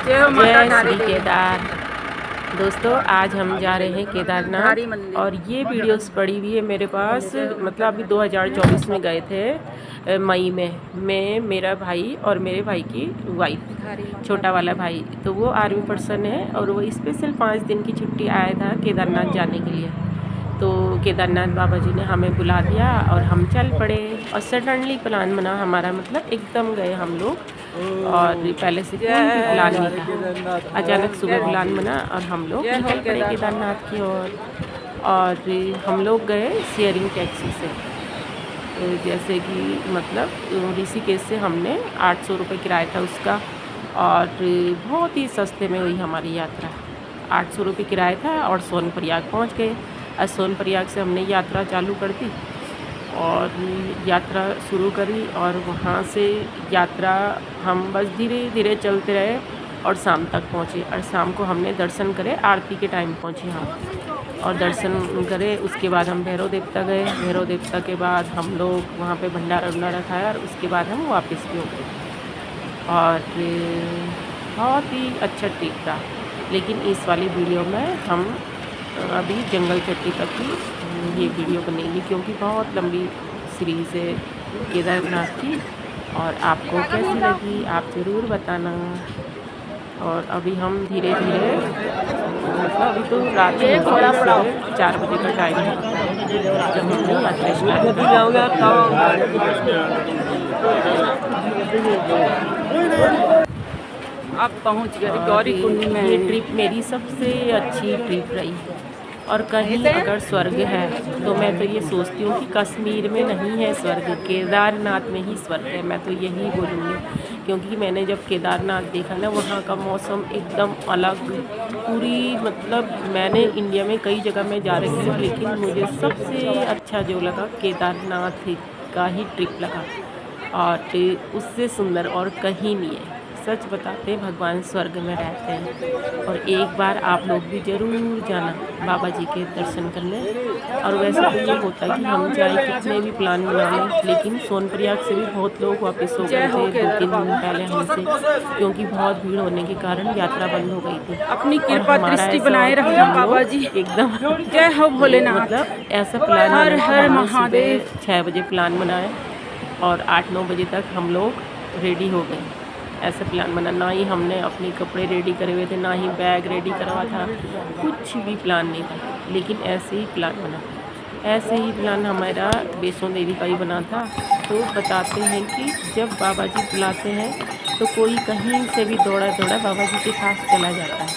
जय श्री केदार। दोस्तों आज हम जा रहे हैं केदारनाथ और ये वीडियोस पड़ी हुई है मेरे पास। मतलब अभी 2024 में गए थे मई में। मैं, मेरा भाई और मेरे भाई की वाइफ, छोटा वाला भाई, तो वो आर्मी पर्सन है और वो स्पेशल 5 दिन की छुट्टी आया था केदारनाथ जाने के लिए। तो केदारनाथ बाबा जी ने हमें बुला दिया और हम चल पड़े और सडनली प्लान बना हमारा, मतलब एकदम गए हम लोग और पहले से कोई भी प्लान नहीं था। अचानक सुबह प्लान बना और हम लोग निकल पड़े केदारनाथ की ओर। और हम लोग गए शेयरिंग टैक्सी से, जैसे कि मतलब ऋषिकेश से हमने 800 रुपये किराया था उसका और बहुत ही सस्ते में हुई हमारी यात्रा। 800 रुपये किराया था और सोनप्रयाग पहुंच गए। और सोनप्रयाग से हमने यात्रा चालू कर दी और यात्रा शुरू करी और वहाँ से यात्रा हम बस धीरे धीरे चलते रहे और शाम तक पहुँचे। और शाम को हमने दर्शन करे, आरती के टाइम पहुँचे हम और दर्शन करे। उसके बाद हम भैरव देवता गए। भैरव देवता के बाद हम लोग वहाँ पे भंडारा वंडारा खाया और उसके बाद हम वापस भी हो गए। और बहुत ही अच्छा ट्रिप था। लेकिन इस वाली वीडियो में हम अभी जंगल चट्टी तक की ये वीडियो बनेगी क्योंकि बहुत लंबी सीरीज़ है केदारनाथ की। और आपको कैसी लगी आप ज़रूर बताना। और अभी हम धीरे धीरे, मतलब अभी तो रात में 4 बजे का टाइम है जब हमने यात्रा स्टार्ट की। आप पहुंच गए गौरी कुंड में। ये ट्रिप मेरी सबसे अच्छी ट्रिप रही। और कहीं अगर स्वर्ग है तो मैं तो ये सोचती हूँ कि कश्मीर में नहीं है स्वर्ग, केदारनाथ में ही स्वर्ग है। मैं तो यही बोलूँगी क्योंकि मैंने जब केदारनाथ देखा ना, वहाँ का मौसम एकदम अलग पूरी, मतलब मैंने इंडिया में कई जगह में जा रही हूँ लेकिन मुझे सबसे अच्छा जो लगा केदारनाथ का ही ट्रिप लगा। और उससे सुंदर और कहीं नहीं है। सच बताते भगवान स्वर्ग में रहते हैं। और एक बार आप लोग भी ज़रूर जाना बाबा जी के दर्शन करने। और वैसे तो ये होता है कि हम चाहे कितने भी प्लान बना लें, लेकिन सोनप्रयाग से भी बहुत लोग वापस हो गए थे 2-3 दिन पहले हमसे, क्योंकि बहुत भीड़ होने के कारण यात्रा बंद हो गई थी। अपनी कृपा दृष्टि बनाए रखना बाबा जी, एकदम जय हो भोलेनाथ। मतलब ऐसा प्लान, हर हर महादेव। 6 बजे प्लान बनाया और 8-9 बजे तक हम लोग रेडी हो गए। ऐसा प्लान बना, ना ही हमने अपने कपड़े रेडी करे हुए थे, ना ही बैग रेडी करवा था, कुछ भी प्लान नहीं था। लेकिन ऐसे ही प्लान बना, ऐसे ही प्लान हमारा वैष्णो देवी का ही बना था। तो बताते हैं कि जब बाबा जी बुलाते हैं तो कोई कहीं से भी दौड़ा दौड़ा बाबा जी के पास चला जाता है।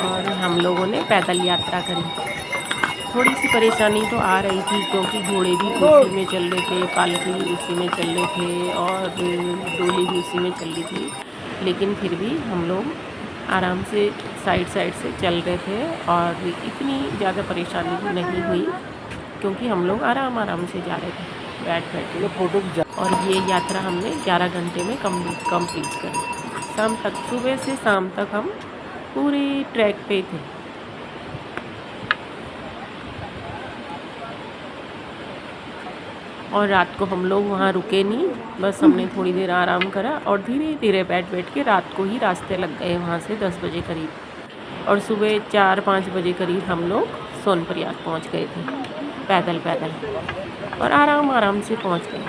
और हम लोगों ने पैदल यात्रा करी। थोड़ी सी परेशानी तो आ रही थी क्योंकि घोड़े भी उसी में चल रहे थे, पालकी भी उसी में चल रहे थे और डोली भी उसी में चल रही थी। लेकिन फिर भी हम लोग आराम से साइड साइड से चल रहे थे और इतनी ज़्यादा परेशानी भी नहीं हुई क्योंकि हम लोग आराम आराम से जा रहे थे बैठ के फोटो। और ये यात्रा हमने 11 घंटे में कंप्लीट करी। शाम तक, सुबह से शाम तक हम पूरे ट्रैक पे थे। और रात को हम लोग वहाँ रुके नहीं, बस हमने थोड़ी देर आराम करा और धीरे धीरे बैठ के रात को ही रास्ते लग गए वहाँ से 10 बजे करीब। और सुबह 4-5 बजे करीब हम लोग सोनप्रयाग पहुँच गए थे पैदल और आराम से पहुँच गए।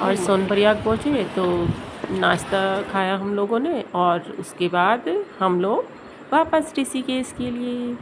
और सोनप्रयाग पहुँचे तो नाश्ता खाया हम लोगों ने और उसके बाद हम लोग वापस ऋषिकेश के लिए।